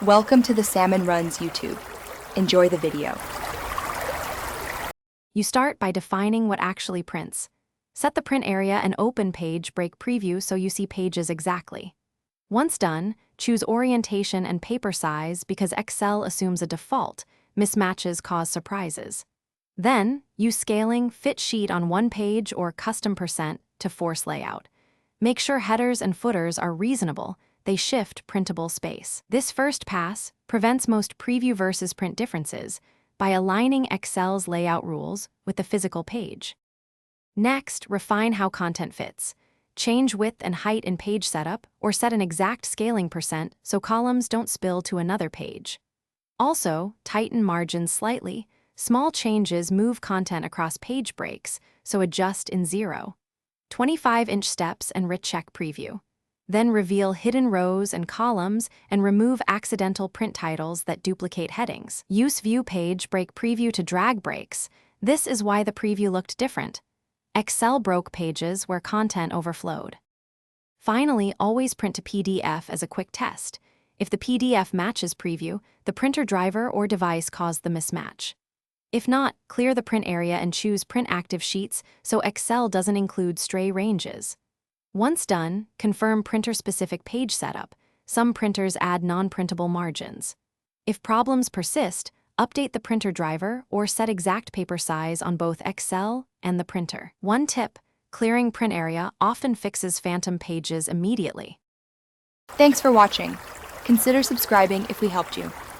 Welcome to the Salmon Runs YouTube. Enjoy the video. You start by defining what actually prints. Set the print area and open page break preview so you see pages exactly. Once done, choose orientation and paper size because Excel assumes a default. Mismatches cause surprises. Then, use scaling, fit sheet on one page or custom percent to force layout. Make sure headers and footers are reasonable. They shift printable space. This first pass prevents most preview versus print differences by aligning Excel's layout rules with the physical page. Next, refine how content fits. Change width and height in page setup or set an exact scaling percent so columns don't spill to another page. Also, tighten margins slightly. Small changes move content across page breaks, so adjust in 0. 25-inch steps and recheck preview. Then reveal hidden rows and columns and remove accidental print titles that duplicate headings. Use view page break preview to drag breaks. This is why the preview looked different. Excel broke pages where content overflowed. Finally, always print to PDF as a quick test. If the PDF matches preview, the printer driver or device caused the mismatch. If not, clear the print area and choose Print Active Sheets so Excel doesn't include stray ranges. Once done, confirm printer-specific page setup. Some printers add non-printable margins. If problems persist, update the printer driver or set exact paper size on both Excel and the printer. One tip: clearing print area often fixes phantom pages immediately. Thanks for watching. Consider subscribing if we helped you.